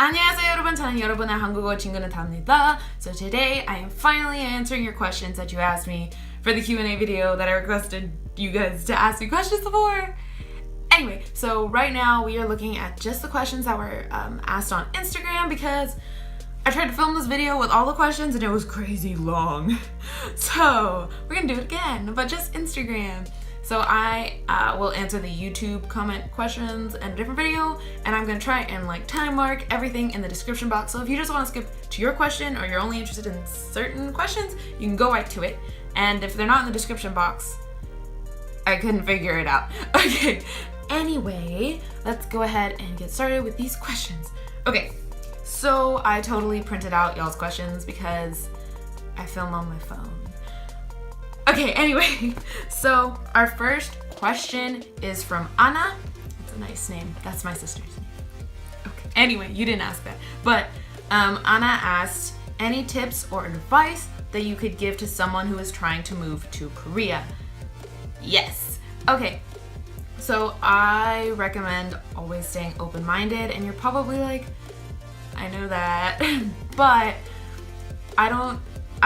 안녕하세요 여러분, 저는 여러분의 한국어 친구는 답니다. So today I am finally answering your questions that you asked me for the Q&A video that I requested you guys to ask me questions for. Anyway, so right now we are looking at just the questions that were asked on Instagram because I tried to film this video with all the questions and it was crazy long. So we're gonna do it again, but just Instagram. So I will answer the YouTube comment questions in a different video, and I'm gonna try and like time mark everything in the description box. So if you just want to skip to your question or you're only interested in certain questions, you can go right to it. And if they're not in the description box, I couldn't figure it out. Okay, anyway, let's go ahead and get started with these questions. Okay, so I totally printed out y'all's questions because I film on my phone. Okay, anyway, so our first question is from Anna. That's a nice name. That's my sister's name. Okay, anyway, you didn't ask that. But Anna asked, any tips or advice that you could give to someone who is trying to move to Korea? Yes. Okay, so I recommend always staying open-minded, and you're probably like, I know that, but I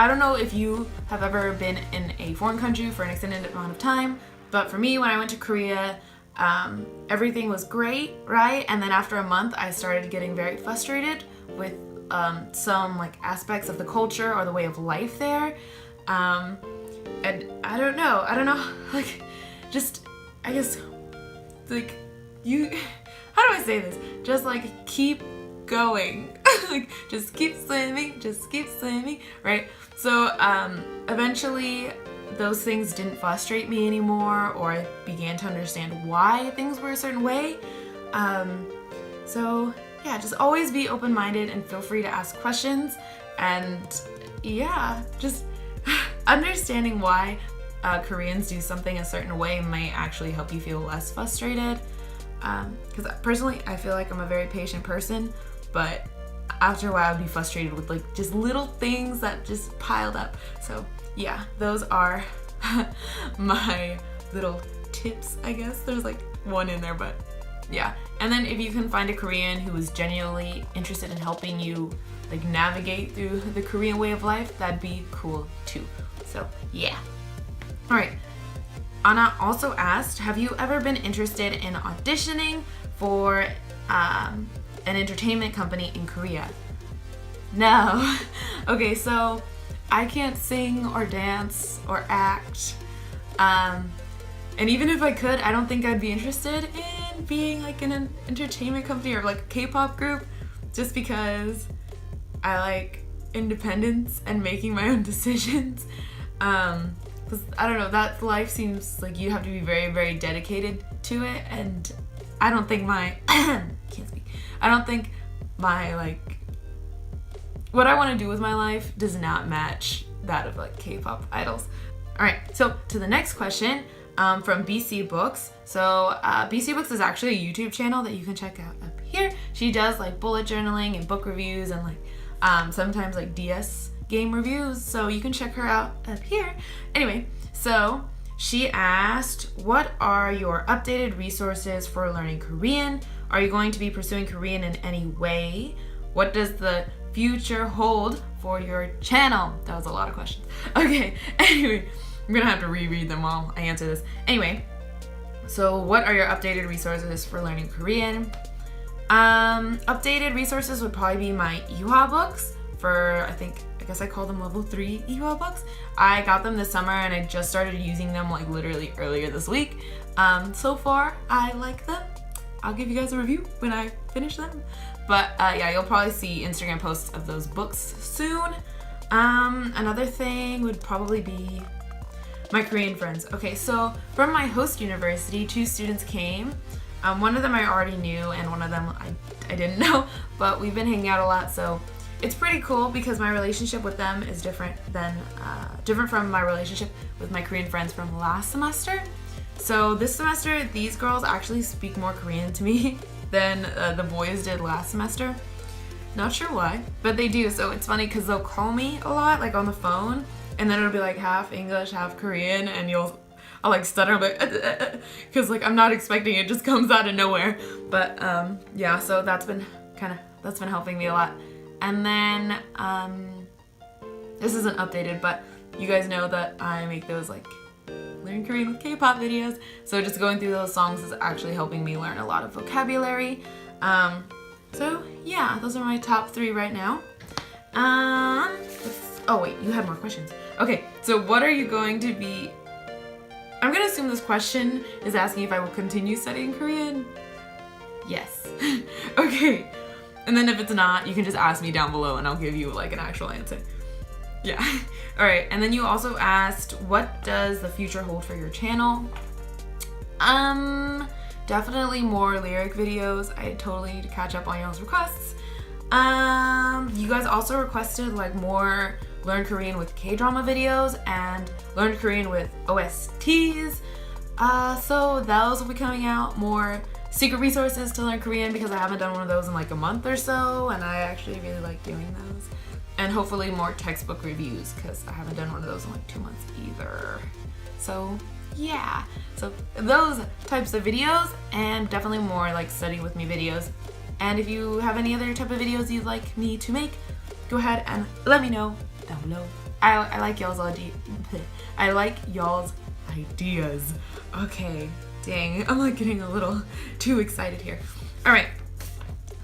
don't know if you have ever been in a foreign country for an extended amount of time, but for me, when I went to Korea, everything was great, right? And then after a month, I started getting very frustrated with some like aspects of the culture or the way of life there. And I don't know, like, just, I guess, like, how do I say this? Just like, keep going. Like, just keep swimming, right? So eventually those things didn't frustrate me anymore, or I began to understand why things were a certain way. So yeah, just always be open-minded and feel free to ask questions, and yeah, just understanding why Koreans do something a certain way might actually help you feel less frustrated. Because personally, I feel like I'm a very patient person, but after a while I'd be frustrated with like just little things that just piled up. So yeah, those are my little tips, I guess. There's like one in there, but yeah. And then if you can find a Korean who is genuinely interested in helping you like navigate through the Korean way of life, that'd be cool too. So yeah. All right. Anna also asked, have you ever been interested in auditioning for an entertainment company in Korea? No. Okay, so I can't sing or dance or act. And even if I could, I don't think I'd be interested in being like in an entertainment company or like a K-pop group, just because I like independence and making my own decisions. Because I don't know, that life seems like you have to be very, very dedicated to it, and I don't think my can't speak. I don't think my like what I want to do with my life does not match that of like K-pop idols. All right, so to the next question from BC Books. So BC Books is actually a YouTube channel that you can check out up here. She does like bullet journaling and book reviews and like sometimes like DS game reviews, so you can check her out up here. Anyway, so she asked, what are your updated resources for learning Korean? Are you going to be pursuing Korean in any way? What does the future hold for your channel? That was a lot of questions. Okay, anyway, I'm gonna have to reread them while I answer this. Anyway, so what are your updated resources for learning Korean? Updated resources would probably be my YOUU books for, I guess I call them level 3 YOUU books. I got them this summer and I just started using them like literally earlier this week. So far, I like them. I'll give you guys a review when I finish them. But yeah, you'll probably see Instagram posts of those books soon. Another thing would probably be my Korean friends. Okay, so from my host university, 2 students came. One of them I already knew and one of them I didn't know, but we've been hanging out a lot, so it's pretty cool because my relationship with them is different from my relationship with my Korean friends from last semester. So this semester, these girls actually speak more Korean to me than the boys did last semester. Not sure why, but they do. So it's funny because they'll call me a lot, like on the phone, and then it'll be like half English, half Korean, and I'll like stutter, like, because like I'm not expecting it, just comes out of nowhere. But yeah, so that's been kind of that's been helping me a lot. And then this isn't updated, but you guys know that I make those like learn Korean with K-pop videos, so just going through those songs is actually helping me learn a lot of vocabulary. So yeah, those are my top 3 right now. Oh wait, you had more questions. Okay, so what are you going to be... I'm gonna assume this question is asking if I will continue studying Korean. Yes. Okay. And then if it's not, you can just ask me down below and I'll give you like an actual answer. Yeah. All right. And then you also asked, what does the future hold for your channel? Definitely more lyric videos. I totally need to catch up on y'all's requests. You guys also requested like more learn Korean with K-drama videos and learn Korean with OSTs. So those will be coming out. More secret resources to learn Korean because I haven't done one of those in like a month or so, and I actually really like doing those. And hopefully more textbook reviews because I haven't done one of those in like 2 months either. So yeah, so those types of videos and definitely more like study with me videos. And if you have any other type of videos you'd like me to make, go ahead and let me know down below. I like y'all's ideas. Okay, dang, I'm like getting a little too excited here. All right,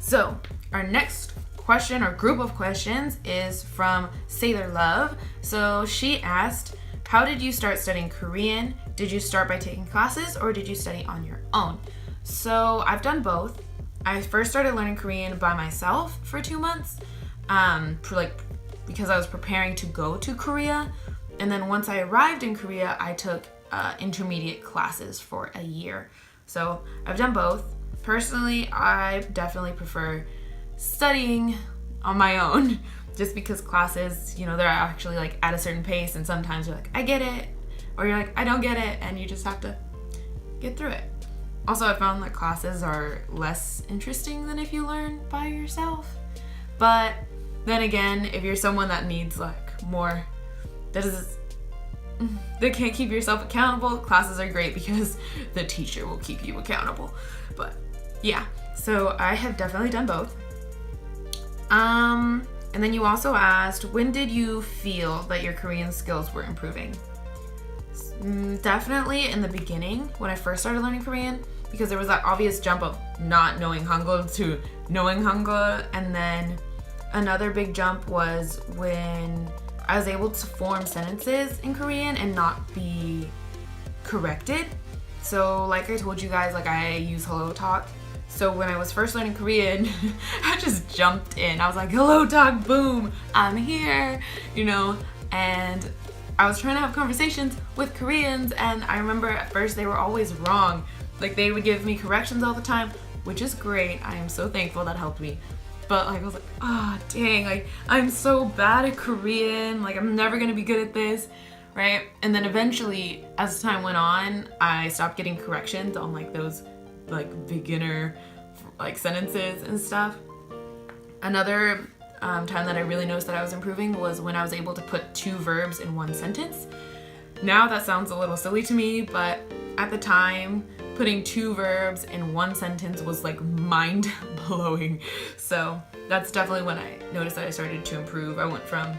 so our next question or group of questions is from sailorluv. So she asked, how did you start studying Korean? Did you start by taking classes or did you study on your own? So I've done both. I first started learning Korean by myself for 2 months, because I was preparing to go to Korea. And then once I arrived in Korea, I took intermediate classes for a year. So I've done both. Personally, I definitely prefer studying on my own just because classes, you know, they're actually like at a certain pace and sometimes you're like, I get it, or you're like, I don't get it, and you just have to get through it. Also, I found that classes are less interesting than if you learn by yourself. But then again, if you're someone that needs like more, that can't keep yourself accountable, classes are great because the teacher will keep you accountable. But yeah, so I have definitely done both. And then you also asked, when did you feel that your Korean skills were improving? Definitely in the beginning when I first started learning Korean, because there was that obvious jump of not knowing Hangul to knowing Hangul. And then another big jump was when I was able to form sentences in Korean and not be corrected. So like I told you guys, like I use Hello Talk. So when I was first learning Korean, I just jumped in. I was like, Hello Talk, boom, I'm here, you know, and I was trying to have conversations with Koreans, and I remember at first they were always wrong. Like they would give me corrections all the time, which is great. I am so thankful, that helped me. But like I was like, ah, dang, like I'm so bad at Korean, like I'm never gonna be good at this, right? And then eventually, as time went on, I stopped getting corrections on like those like beginner like sentences and stuff. Another time that I really noticed that I was improving was when I was able to put 2 verbs in one sentence. Now that sounds a little silly to me, but at the time, putting 2 verbs in one sentence was like mind-blowing. So that's definitely when I noticed that I started to improve. I went from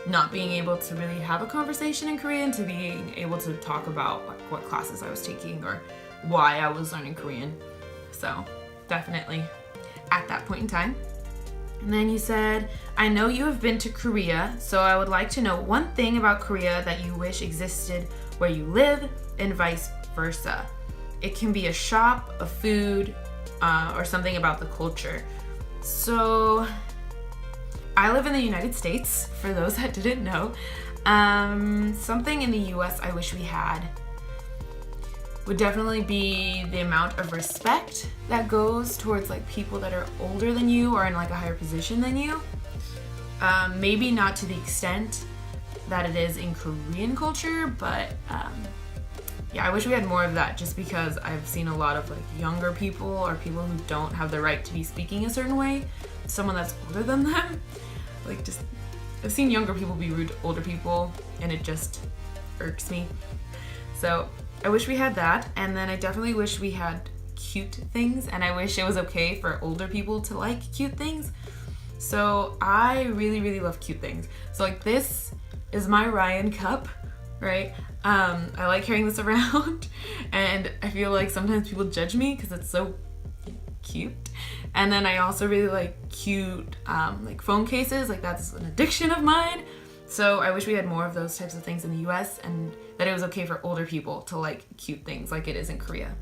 not being able to really have a conversation in Korean to being able to talk about like what classes I was taking or why I was learning Korean. So definitely at that point in time. And then you said, I know you have been to Korea, so I would like to know one thing about Korea that you wish existed where you live and vice versa. It can be a shop, a food, or something about the culture. So I live in the United States, for those that didn't know. Something in the US I wish we had would definitely be the amount of respect that goes towards like people that are older than you or in like a higher position than you. Maybe not to the extent that it is in Korean culture, but yeah, I wish we had more of that, just because I've seen a lot of like younger people or people who don't have the right to be speaking a certain way, someone that's older than them. Like just, I've seen younger people be rude to older people and it just irks me. So I wish we had that, and then I definitely wish we had cute things, and I wish it was okay for older people to like cute things. So I really, really love cute things. So like this is my Ryan cup, right? I like carrying this around and I feel like sometimes people judge me because it's so cute. And then I also really like cute like phone cases, like that's an addiction of mine. So I wish we had more of those types of things in the US, and that it was okay for older people to like cute things like it is in Korea.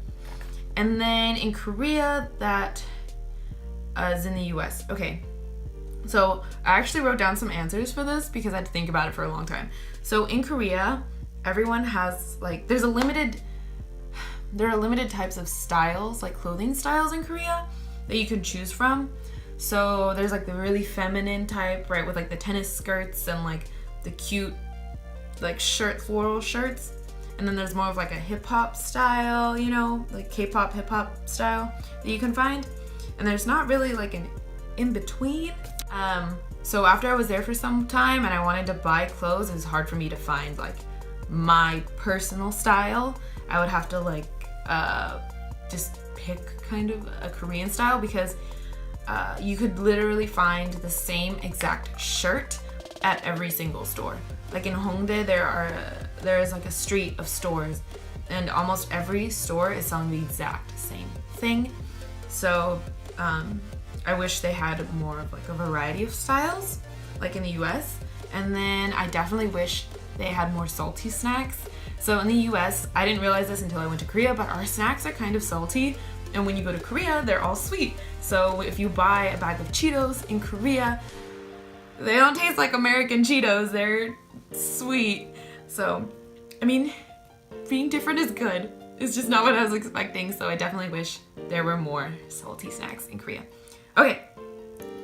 And then in Korea, that is in the US. Okay, so I actually wrote down some answers for this because I had to think about it for a long time. So in Korea, everyone has like, there are limited types of styles, like clothing styles in Korea that you can choose from. So there's like the really feminine type, right, with like the tennis skirts and like the cute like floral shirts. And then there's more of like a hip hop style, you know, like K-pop, hip hop style that you can find. And there's not really like an in between. So after I was there for some time and I wanted to buy clothes, it was hard for me to find like my personal style. I would have to like just pick kind of a Korean style because you could literally find the same exact shirt at every single store. Like in Hongdae, there is like a street of stores, and almost every store is selling the exact same thing. So I wish they had more of like a variety of styles, like in the US. And then I definitely wish they had more salty snacks. So in the US, I didn't realize this until I went to Korea, but our snacks are kind of salty. And when you go to Korea, they're all sweet. So if you buy a bag of Cheetos in Korea, they don't taste like American Cheetos. They're sweet. So, I mean, being different is good. It's just not what I was expecting. So I definitely wish there were more salty snacks in Korea. Okay.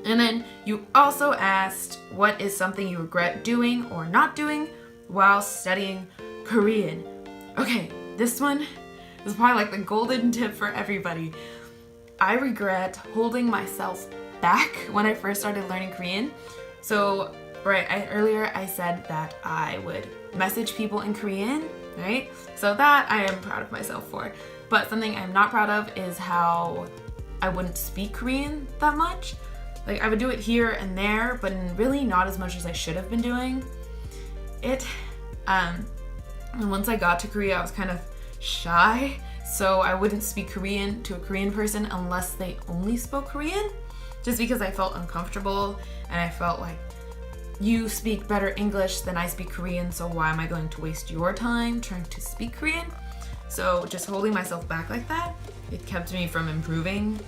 And then you also asked, what is something you regret doing or not doing while studying Korean? Okay, this one is probably like the golden tip for everybody. I regret holding myself back when I first started learning Korean. So, right, earlier I said that I would message people in Korean, right? So that I am proud of myself for. But something I'm not proud of is how I wouldn't speak Korean that much. Like I would do it here and there, but really not as much as I should have been doing it. And once I got to Korea, I was kind of shy. So I wouldn't speak Korean to a Korean person unless they only spoke Korean, just because I felt uncomfortable and I felt like, you speak better English than I speak Korean, so why am I going to waste your time trying to speak Korean? So just holding myself back like that, it kept me from improving.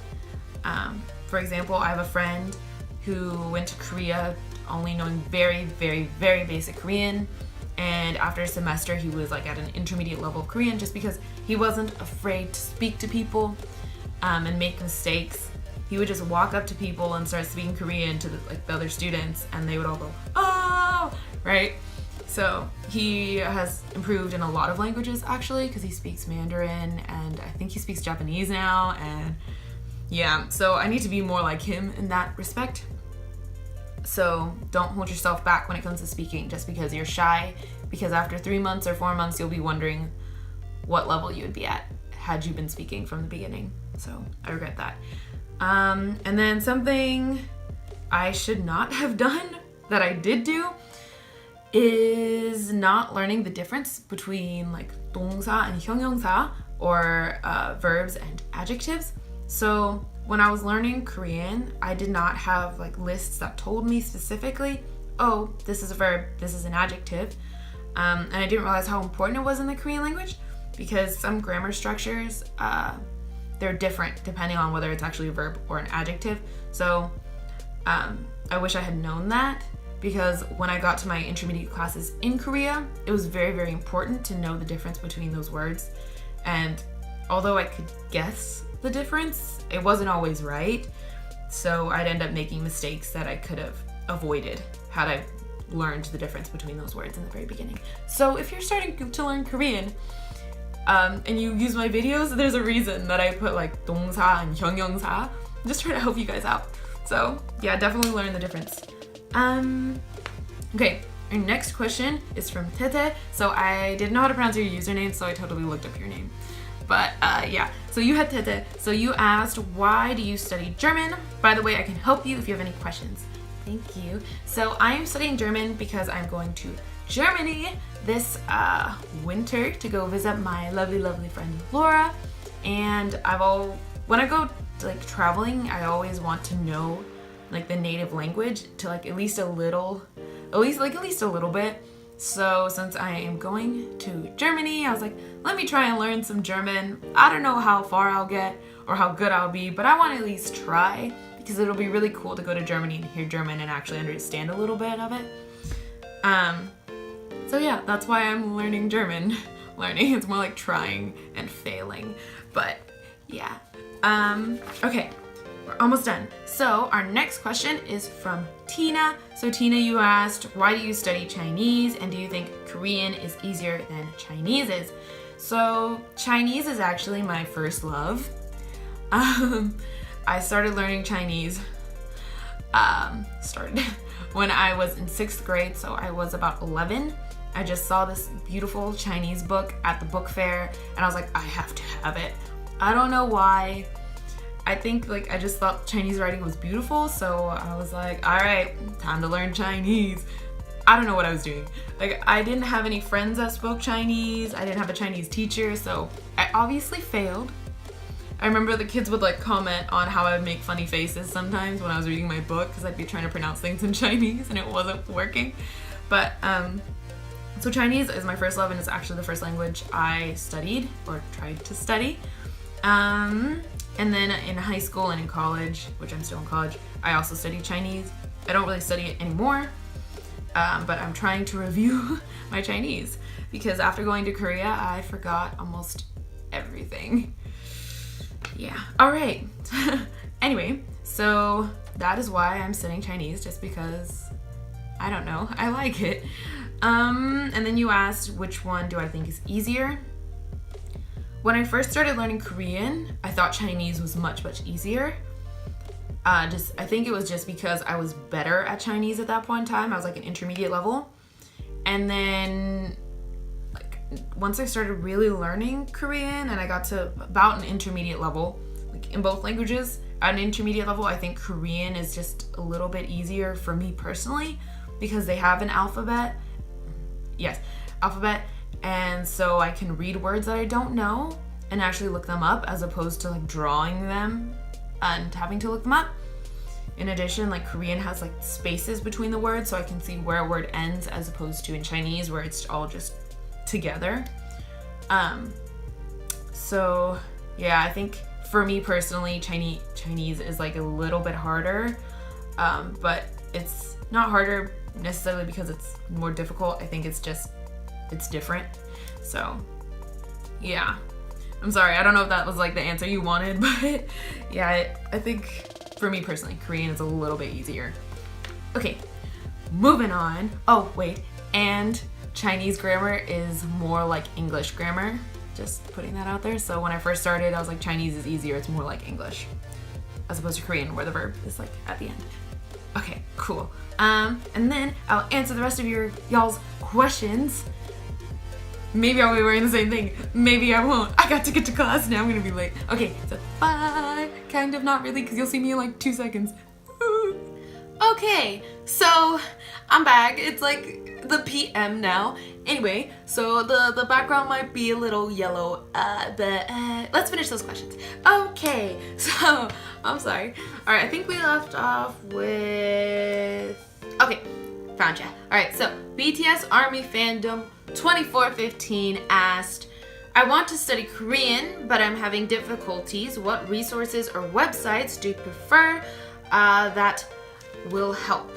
For example, I have a friend who went to Korea only knowing very, very, very basic Korean. And after a semester, he was like at an intermediate level of Korean just because he wasn't afraid to speak to people and make mistakes. He would just walk up to people and start speaking Korean to the other students, and they would all go, oh, right? So he has improved in a lot of languages actually, because he speaks Mandarin and I think he speaks Japanese now. And yeah, so I need to be more like him in that respect. So don't hold yourself back when it comes to speaking just because you're shy, because after 3 months or 4 months, you'll be wondering what level you would be at had you been speaking from the beginning. So I regret that. And then something I should not have done that I did do is not learning the difference between like 동사 and 형용사, or verbs and adjectives. So when I was learning Korean, I did not have like lists that told me specifically, oh, this is a verb, this is an adjective. And I didn't realize how important it was in the Korean language, because some grammar structures, they're different depending on whether it's actually a verb or an adjective. So I wish I had known that, because when I got to my intermediate classes in Korea, it was very, very important to know the difference between those words. And although I could guess the difference, it wasn't always right. So I'd end up making mistakes that I could have avoided had I learned the difference between those words in the very beginning. So if you're starting to learn Korean, and you use my videos, there's a reason that I put like 동사 and 형용사. I'm just trying to help you guys out. So yeah, definitely learn the difference. Okay, our next question is from Tete. So I didn't know how to pronounce your username, so I totally looked up your name. But yeah, so you asked, why do you study German? By the way, I can help you if you have any questions. Thank you. So I am studying German because I'm going to Germany this winter to go visit my lovely, lovely friend Laura. And when I go like traveling, I always want to know like the native language to like at least a little bit. So since I am going to Germany, I was like, let me try and learn some German. I don't know how far I'll get or how good I'll be, but I want to at least try because it'll be really cool to go to Germany and hear German and actually understand a little bit of it. So yeah, that's why I'm learning German. It's more like trying and failing, but yeah. Okay. We're almost done. So our next question is from Tina. So Tina, you asked, why do you study Chinese and do you think Korean is easier than Chinese is? So Chinese is actually my first love. I started learning Chinese when I was in 6th grade, so I was about 11. I just saw this beautiful Chinese book at the book fair and I was like, I have to have it. I don't know why. I think like I just thought Chinese writing was beautiful, so I was like, all right, time to learn Chinese. I don't know what I was doing. Like I didn't have any friends that spoke Chinese. I didn't have a Chinese teacher, so I obviously failed. I remember the kids would like comment on how I would make funny faces sometimes when I was reading my book because I'd be trying to pronounce things in Chinese and it wasn't working. But so Chinese is my first love and it's actually the first language I studied or tried to study. And then in high school and in college, which I'm still in college, I also studied Chinese. I don't really study it anymore, but I'm trying to review my Chinese because after going to Korea, I forgot almost everything. Yeah, all right. Anyway, so that is why I'm studying Chinese, just because, I don't know, I like it. And then you asked, which one do I think is easier? When I first started learning Korean, I thought Chinese was much, much easier. I think it was just because I was better at Chinese at that point in time. I was like an intermediate level. And then like once I started really learning Korean and I got to about an intermediate level, like in both languages, at an intermediate level, I think Korean is just a little bit easier for me personally because they have an alphabet. Yes, alphabet. And so I can read words that I don't know and actually look them up as opposed to like drawing them and having to look them up. In addition, like Korean has like spaces between the words so I can see where a word ends as opposed to in Chinese where it's all just together. So yeah, I think for me personally, Chinese is like a little bit harder, but it's not harder necessarily because it's more difficult. I think it's different. So yeah, I'm sorry, I don't know if that was like the answer you wanted, but yeah, I think for me personally, Korean is a little bit easier. Okay, moving on. Oh wait, and Chinese grammar is more like English grammar, just putting that out there. So when I first started, I was like, Chinese is easier, it's more like English as opposed to Korean where the verb is like at the end. Okay, cool. And then I'll answer the rest of y'all's questions. Maybe I'll be wearing the same thing. Maybe I won't. I got to get to class now. I'm gonna be late. Okay, so bye. Kind of, not really, because you'll see me in like 2 seconds. Okay, so I'm back. It's like the PM now. Anyway, so the background might be a little yellow, but let's finish those questions. Okay, so I'm sorry. All right, I think we left off with. Okay, found ya. All right, so BTS Army Fandom 2415 asked, I want to study Korean, but I'm having difficulties. What resources or websites do you prefer that will help?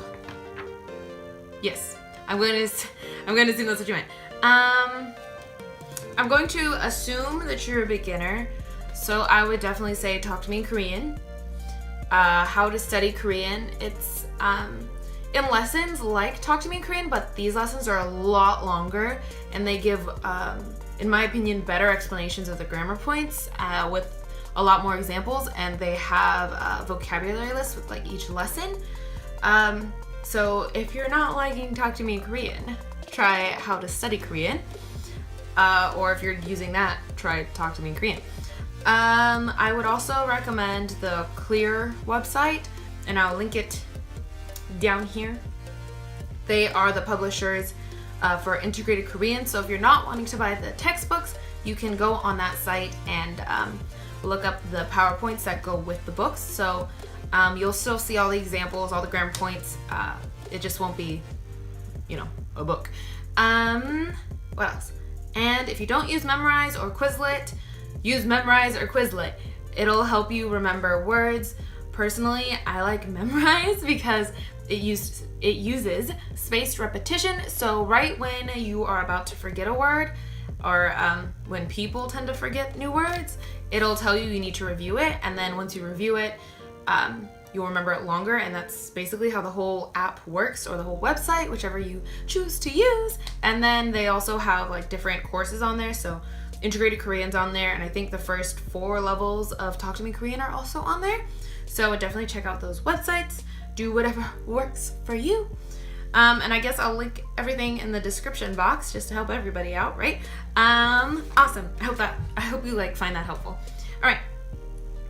Yes, I'm going to assume that's what you meant. I'm going to assume that you're a beginner, so I would definitely say talk to me in Korean. How to study Korean, it's in lessons like Talk to Me in Korean, but these lessons are a lot longer and they give, in my opinion, better explanations of the grammar points with a lot more examples, and they have a vocabulary list with like each lesson. So if you're not liking Talk to Me in Korean, try How to Study Korean. Or if you're using that, try Talk to Me in Korean. I would also recommend the Clear website, and I'll link it down here. They are the publishers for integrated Korean, so if you're not wanting to buy the textbooks, you can go on that site and look up the PowerPoints that go with the books. So you'll still see all the examples, all the grammar points. It just won't be, you know, a book. What else? And if you don't use Memrise or Quizlet, use Memrise or Quizlet. It'll help you remember words. Personally, I like Memrise because it uses spaced repetition. So right when you are about to forget a word, or when people tend to forget new words, it'll tell you need to review it, and then once you review it, you'll remember it longer, and that's basically how the whole app works, or the whole website, whichever you choose to use. And then they also have like different courses on there, so integrated Korean's on there, and I think the first 4 levels of Talk to Me Korean are also on there. So definitely check out those websites. Do whatever works for you. And I guess I'll link everything in the description box just to help everybody out, right? Awesome. I hope you find that helpful. All right,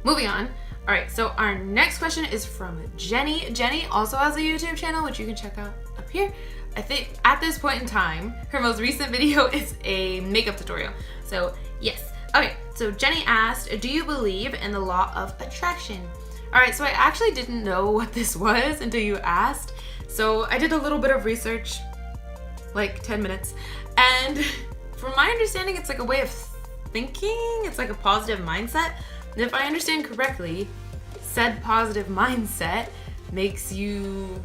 moving on. All right, so our next question is from Jenny. Jenny also has a YouTube channel, which you can check out up here. I think at this point in time, her most recent video is a makeup tutorial. So yes. Okay, so Jenny asked, do you believe in the law of attraction? All right, so I actually didn't know what this was until you asked. So I did a little bit of research, like 10 minutes, and from my understanding, it's like a way of thinking. It's like a positive mindset. And if I understand correctly, said positive mindset makes you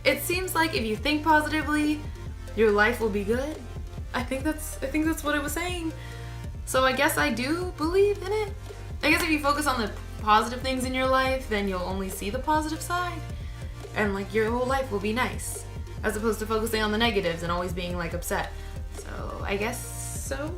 it seems like if you think positively, your life will be good. I think that's what it was saying. So I guess I do believe in it. I guess if you focus on the positive things in your life, then you'll only see the positive side. And your whole life will be nice, as opposed to focusing on the negatives and always being upset. So I guess so.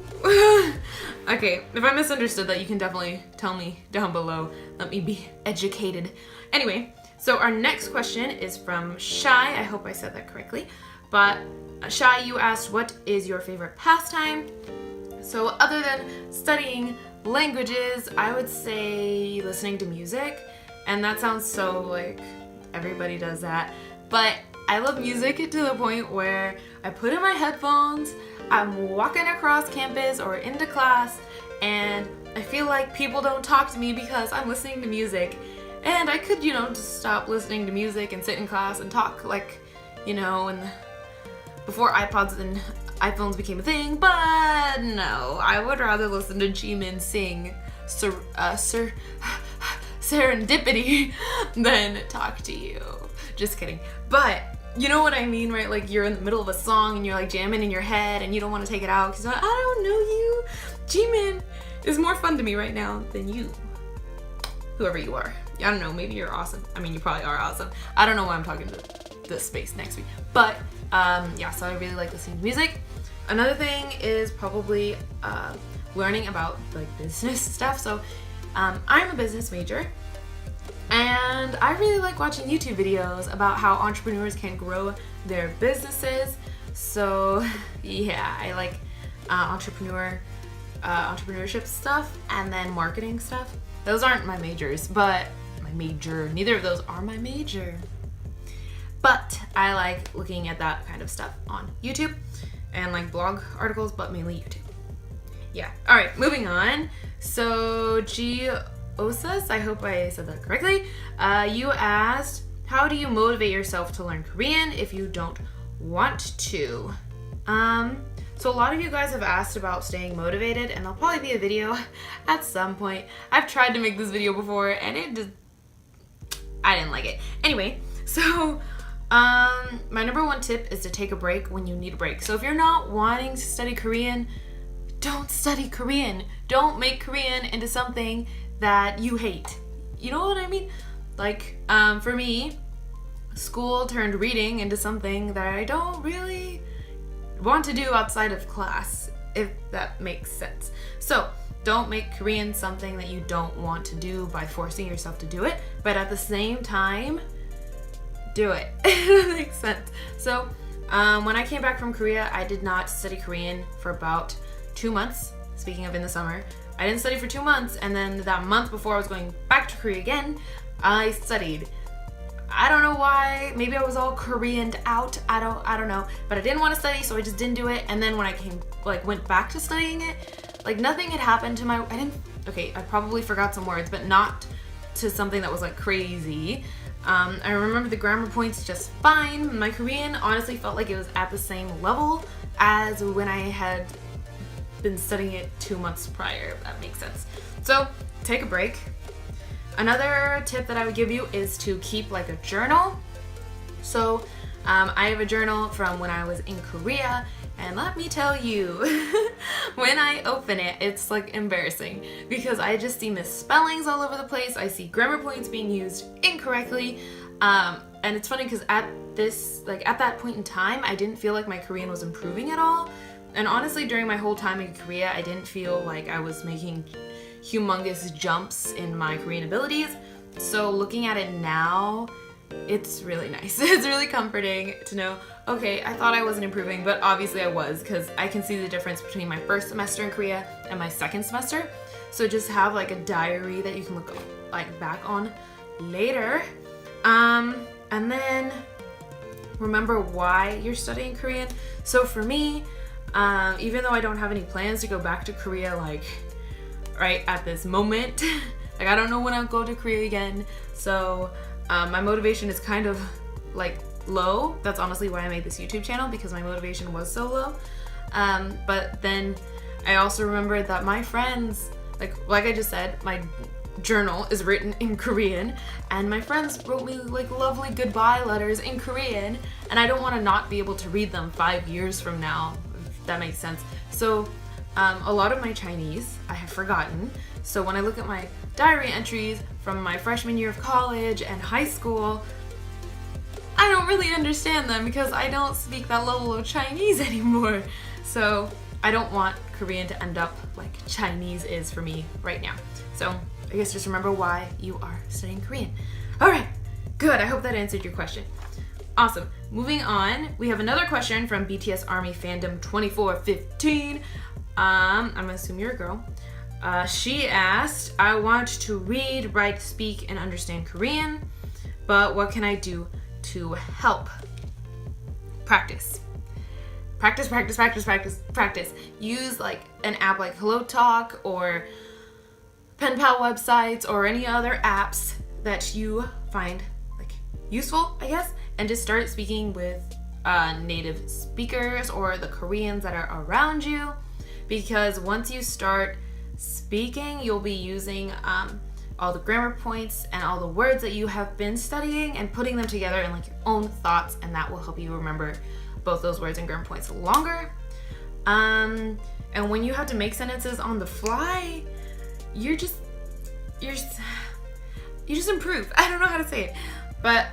Okay, if I misunderstood that, you can definitely tell me down below. Let me be educated. Anyway, so our next question is from Shai. I hope I said that correctly. But Shai, you asked, what is your favorite pastime? So other than studying languages, I would say listening to music. And that sounds so everybody does that, but I love music to the point where I put in my headphones, I'm walking across campus or into class, and I feel like people don't talk to me because I'm listening to music. And I could, just stop listening to music and sit in class and talk and before iPods and iPhones became a thing, but no, I would rather listen to Jimin sing serendipity than talk to you. Just kidding. But you know what I mean, right? You're in the middle of a song and you're jamming in your head and you don't want to take it out because I don't know you. Jimin is more fun to me right now than you. Whoever you are. I don't know, maybe you're awesome. I mean, you probably are awesome. I don't know why I'm talking to this space next week. But yeah, so I really like listening to music. Another thing is probably learning about business stuff. So I'm a business major, and I really like watching YouTube videos about how entrepreneurs can grow their businesses. So yeah, I like entrepreneurship stuff, and then marketing stuff. Those aren't my majors, but neither of those are my major. But I like looking at that kind of stuff on YouTube and blog articles, but mainly YouTube. Yeah. All right, moving on. So Osas, I hope I said that correctly. You asked, how do you motivate yourself to learn Korean if you don't want to? So a lot of you guys have asked about staying motivated, and there'll probably be a video at some point. I've tried to make this video before, and I didn't like it. Anyway, so my number 1 tip is to take a break when you need a break. So if you're not wanting to study Korean, don't study Korean. Don't make Korean into something that you hate. You know what I mean? For me, school turned reading into something that I don't really want to do outside of class, if that makes sense. So don't make Korean something that you don't want to do by forcing yourself to do it, but at the same time, do it. That makes sense. So when I came back from Korea, I did not study Korean for about 2 months, speaking of in the summer. I didn't study for 2 months, and then that month before I was going back to Korea again, I studied. I don't know why. Maybe I was all Koreaned out. I don't know. But I didn't want to study, so I just didn't do it. And then when I went back to studying it, like nothing had happened to I probably forgot some words, but not to something that was like crazy. I remember the grammar points just fine. My Korean honestly felt like it was at the same level as when I had been studying it 2 months prior, if that makes sense. So take a break. Another tip that I would give you is to keep like a journal. So I have a journal from when I was in Korea, and let me tell you, when I open it, it's like embarrassing because I just see misspellings all over the place. I see grammar points being used incorrectly. And it's funny because at that point in time, I didn't feel like my Korean was improving at all. And honestly, during my whole time in Korea, I didn't feel like I was making humongous jumps in my Korean abilities. So looking at it now, it's really nice. It's really comforting to know, okay, I thought I wasn't improving, but obviously I was, because I can see the difference between my first semester in Korea and my second semester. So just have like a diary that you can look like back on later. And then remember why you're studying Korean. So for me, even though I don't have any plans to go back to Korea like right at this moment, like I don't know when I'll go to Korea again, so my motivation is kind of like low. That's honestly why I made this YouTube channel, because my motivation was so low. But then I also remembered that my friends, like I just said, my journal is written in Korean, and my friends wrote me like lovely goodbye letters in Korean, and I don't want to not be able to read them 5 years from now, if that makes sense. So a lot of my Chinese I have forgotten. So when I look at my diary entries from my freshman year of college and high school, I don't really understand them because I don't speak that level of Chinese anymore. So I don't want Korean to end up like Chinese is for me right now. So I guess just remember why you are studying Korean. All right, good. I hope that answered your question. Awesome. Moving on, we have another question from BTS Army Fandom 2415. I'm gonna assume you're a girl. She asked, I want to read, write, speak, and understand Korean, but what can I do to help? Practice. Practice, practice, practice, practice, practice. Use like an app like Hello Talk or Pen Pal websites or any other apps that you find like useful, I guess, and just start speaking with native speakers or the Koreans that are around you. Because once you start speaking, you'll be using all the grammar points and all the words that you have been studying and putting them together in like your own thoughts, and that will help you remember both those words and grammar points longer. And when you have to make sentences on the fly, you just improve. I don't know how to say it, but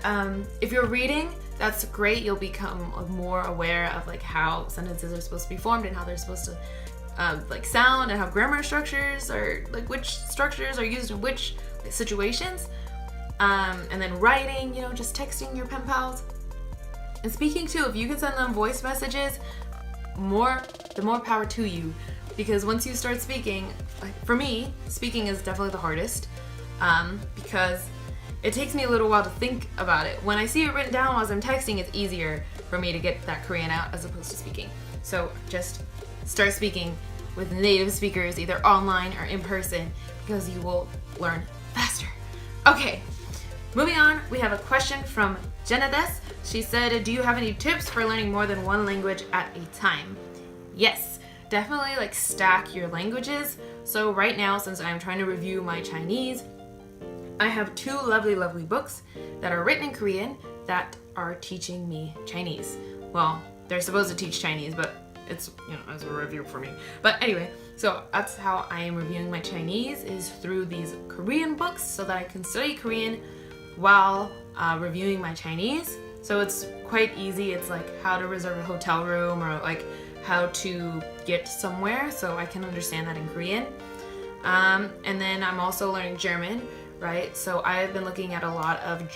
if you're reading, that's great. You'll become more aware of like how sentences are supposed to be formed and how they're supposed to like sound, and how grammar structures are like which structures are used in which situations. And then writing, just texting your pen pals. And speaking too, if you can send them voice messages, the more power to you. Because once you start speaking, like for me, speaking is definitely the hardest, because it takes me a little while to think about it. When I see it written down as I'm texting, it's easier for me to get that Korean out as opposed to speaking. So just start speaking with native speakers, either online or in person, because you will learn faster. Okay, moving on, we have a question from Jennadesu. She said, do you have any tips for learning more than one language at a time? Yes, definitely like stack your languages. So right now, since I'm trying to review my Chinese, I have 2 lovely, lovely books that are written in Korean that are teaching me Chinese. Well, they're supposed to teach Chinese, but it's, as a review for me. But anyway, so that's how I am reviewing my Chinese, is through these Korean books so that I can study Korean while reviewing my Chinese. So it's quite easy. It's like how to reserve a hotel room or like how to get somewhere, so I can understand that in Korean. And then I'm also learning German, right? So I've been looking at a lot of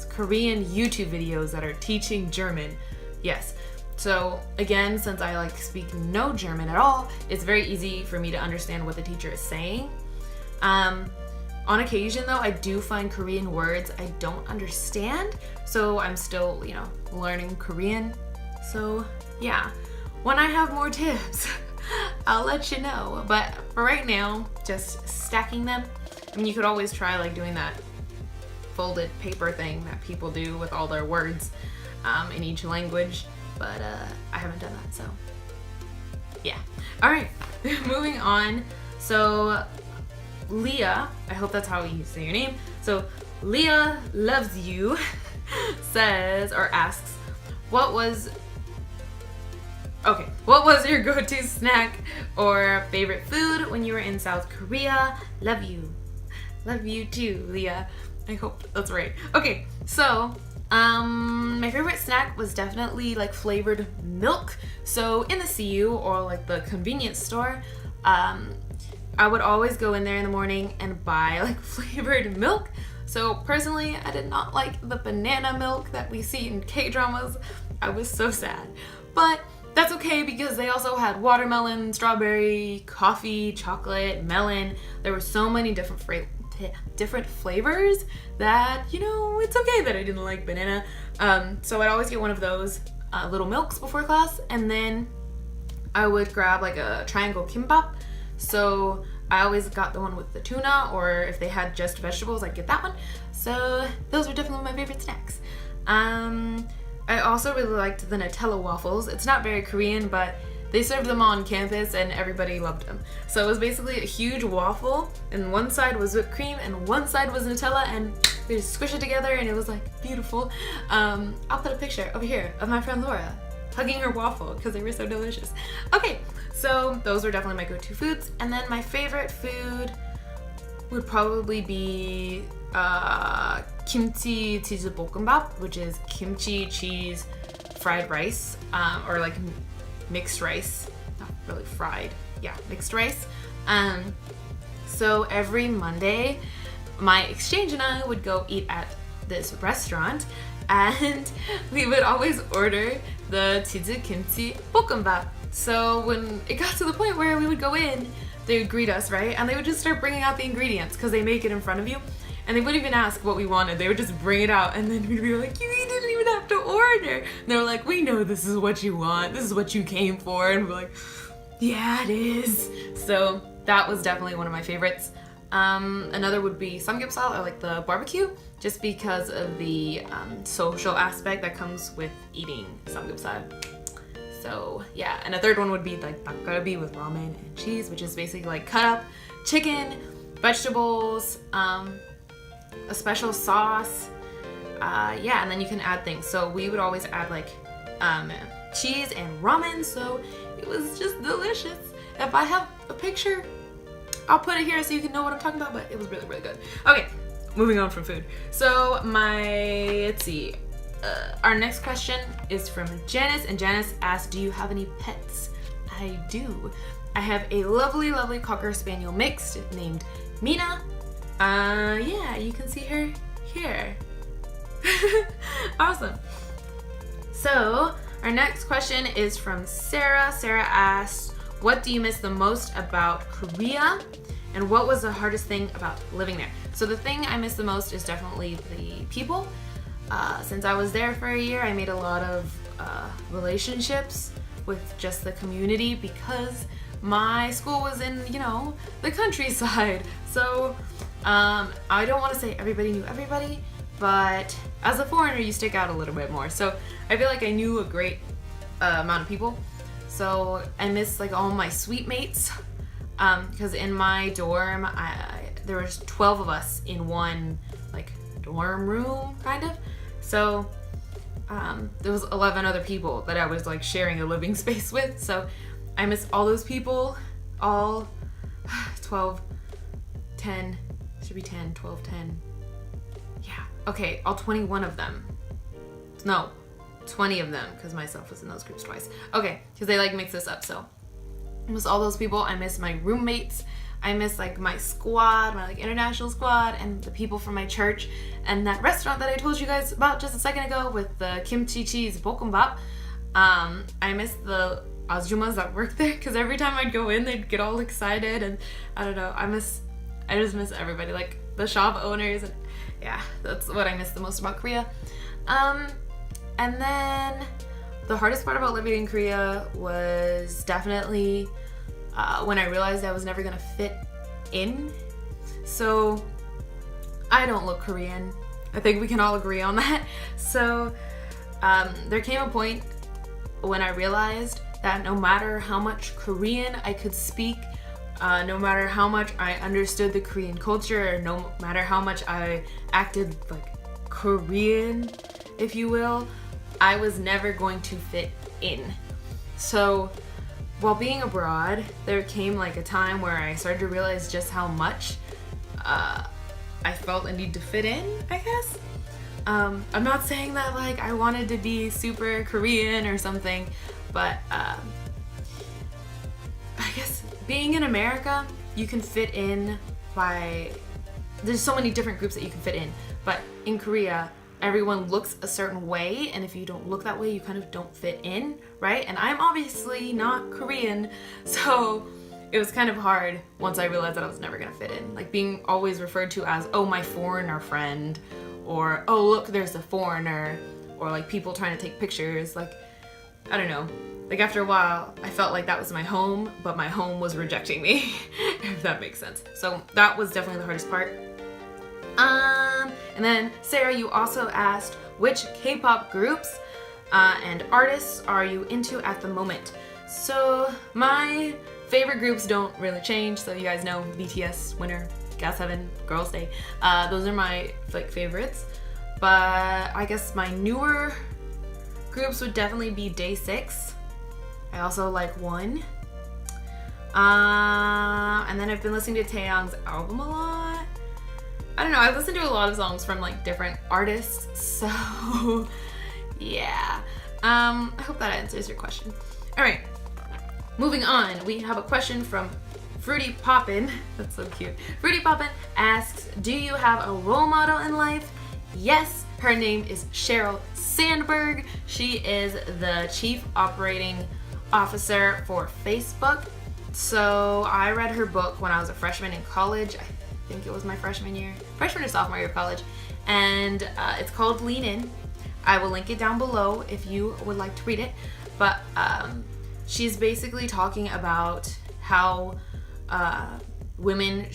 Korean YouTube videos that are teaching German. Yes. So again, since I like speak no German at all, it's very easy for me to understand what the teacher is saying. On occasion though, I do find Korean words I don't understand, so I'm still, you know, learning Korean. So yeah, when I have more tips, I'll let you know. But for right now, just stacking them. I mean, you could always try like doing that folded paper thing that people do with all their words in each language, but I haven't done that, so yeah. All right, moving on. So Leah, I hope that's how you say your name. So liyahhhlovesyou says or asks, what was your go-to snack or favorite food when you were in South Korea? Love you. Love you too, Leah. I hope that's right. Okay, so my favorite snack was definitely like flavored milk. So in the CU or like the convenience store, I would always go in there in the morning and buy like flavored milk. So personally, I did not like the banana milk that we see in K-dramas. I was so sad. But that's okay because they also had watermelon, strawberry, coffee, chocolate, melon. There were so many different flavors that, you know, it's okay that I didn't like banana. So I'd always get one of those little milks before class, and then I would grab like a triangle kimbap. So I always got the one with the tuna, or if they had just vegetables, I'd get that one. So those were definitely my favorite snacks. I also really liked the Nutella waffles. It's not very Korean, but they served them on campus and everybody loved them. So it was basically a huge waffle, and one side was whipped cream and one side was Nutella, and they just squish it together and it was like beautiful. I'll put a picture over here of my friend Laura hugging her waffle because they were so delicious. Okay, so those were definitely my go-to foods. And then my favorite food would probably be kimchi cheese bokkeumbap, which is kimchi cheese fried rice, or like mixed rice, not really fried, yeah, mixed rice. So every Monday, my exchange and I would go eat at this restaurant, and we would always order the cheese kimchi bokkeumbap. So when it got to the point where we would go in, they would greet us, right? And they would just start bringing out the ingredients because they make it in front of you. And they wouldn't even ask what we wanted. They would just bring it out, and then we'd be like, you didn't even have to order. And they were like, we know this is what you want. This is what you came for. And we're like, yeah, it is. So that was definitely one of my favorites. Another would be samgyeopsal, or like the barbecue, just because of the social aspect that comes with eating samgyeopsal. So yeah, and a third one would be like 닭갈비 with ramen and cheese, which is basically like cut up chicken, vegetables, a special sauce, yeah, and then you can add things. So we would always add like cheese and ramen, so it was just delicious. If I have a picture, I'll put it here so you can know what I'm talking about, but it was really, really good. Okay, moving on from food. So let's see, our next question is from Janice, and Janice asked, do you have any pets? I do. I have a lovely, lovely Cocker Spaniel mixed named Mina. Yeah, you can see her here. Awesome. So our next question is from Sarah. Sarah asked, what do you miss the most about Korea? And what was the hardest thing about living there? So the thing I miss the most is definitely the people. Since I was there for a year, I made a lot of relationships with just the community because my school was in, you know, the countryside. So I don't want to say everybody knew everybody, but as a foreigner, you stick out a little bit more. So I feel like I knew a great amount of people. So I miss like all my suite mates, because in my dorm, there was 12 of us in one like dorm room, kind of. So there was 11 other people that I was like sharing a living space with. So I miss all those people, all 12, 10, should be 10, 12, 10. Yeah, okay, all 21 of them. No, 20 of them, because myself was in those groups twice. Okay, because they like mix this up, so. I miss all those people. I miss my roommates. I miss like my squad, my like international squad, and the people from my church, and that restaurant that I told you guys about just a second ago with the kimchi cheese bokkeumbap. I miss the ajumas that work there, because every time I'd go in, they'd get all excited, and I don't know, I just miss everybody, like the shop owners, and yeah, that's what I miss the most about Korea. And then the hardest part about living in Korea was definitely when I realized I was never gonna fit in. So I don't look Korean. I think we can all agree on that. So there came a point when I realized that no matter how much Korean I could speak, no matter how much I understood the Korean culture, or no matter how much I acted like Korean, if you will, I was never going to fit in. So while being abroad, there came like a time where I started to realize just how much I felt a need to fit in, I guess. I'm not saying that like I wanted to be super Korean or something, but I guess being in America, you can fit in by, there's so many different groups that you can fit in, but in Korea, everyone looks a certain way, and if you don't look that way, you kind of don't fit in, right? And I'm obviously not Korean, so it was kind of hard once I realized that I was never gonna fit in. Like being always referred to as, oh, my foreigner friend, or oh, look, there's a foreigner, or like people trying to take pictures. Like, I don't know. Like after a while, I felt like that was my home, but my home was rejecting me, if that makes sense. So that was definitely the hardest part. And then Sarah, you also asked which K-pop groups and artists are you into at the moment? So my favorite groups don't really change. So you guys know BTS, Winner, GOT7, Girls' Day. Those are my like favorites. But I guess my newer groups would definitely be Day 6. I also like ONE. And then I've been listening to Taeyang's album a lot. I don't know, I listen to a lot of songs from like different artists, so yeah. I hope that answers your question. All right, moving on. We have a question from fruity.poppin. That's so cute. Fruity.poppin asks, do you have a role model in life? Yes, her name is Sheryl Sandberg. She is the chief operating officer for Facebook. So I read her book when I was a freshman in college. I think it was my freshman or sophomore year of college, and it's called Lean In. I will link it down below if you would like to read it, but she's basically talking about how women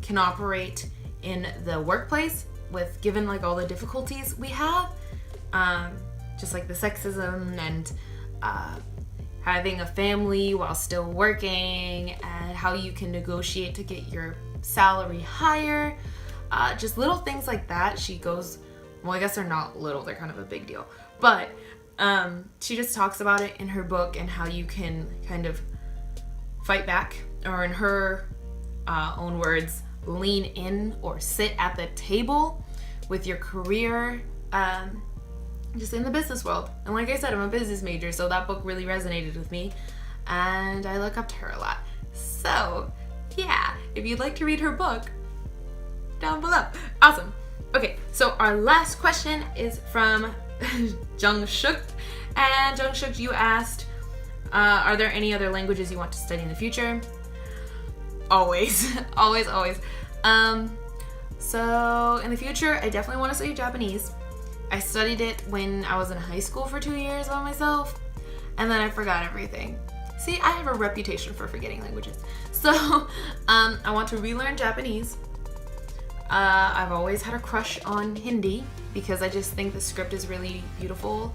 can operate in the workplace with given like all the difficulties we have, just like the sexism and having a family while still working, and how you can negotiate to get your salary higher, just little things like that. She goes, well, I guess they're not little, they're kind of a big deal, but she just talks about it in her book and how you can kind of fight back, or in her own words, lean in or sit at the table with your career, just in the business world. And like I said, I'm a business major, so that book really resonated with me, and I look up to her a lot. So yeah, if you'd like to read her book, down below. Awesome. Okay, so our last question is from jjungshooked. And jjungshooked, you asked, are there any other languages you want to study in the future? Always. always. So in the future, I definitely want to study Japanese. I studied it when I was in high school for 2 years by myself, and then I forgot everything. See, I have a reputation for forgetting languages. So I want to relearn Japanese. I've always had a crush on Hindi because I just think the script is really beautiful.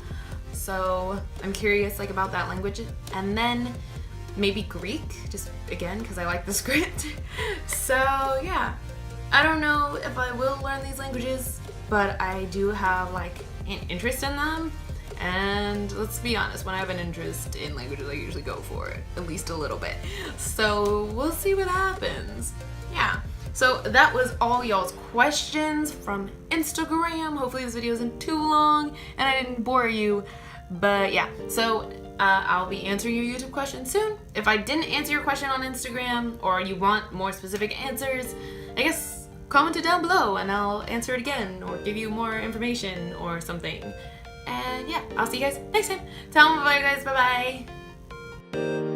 So I'm curious like about that language. And then maybe Greek, just again because I like the script. So yeah, I don't know if I will learn these languages, but I do have like an interest in them. And let's be honest, when I have an interest in languages, I usually go for it, at least a little bit. So we'll see what happens. Yeah. So that was all y'all's questions from Instagram. Hopefully this video isn't too long and I didn't bore you. But yeah, so I'll be answering your YouTube questions soon. If I didn't answer your question on Instagram, or you want more specific answers, I guess comment it down below and I'll answer it again or give you more information or something. And yeah, I'll see you guys next time. Tell them bye guys. Bye bye.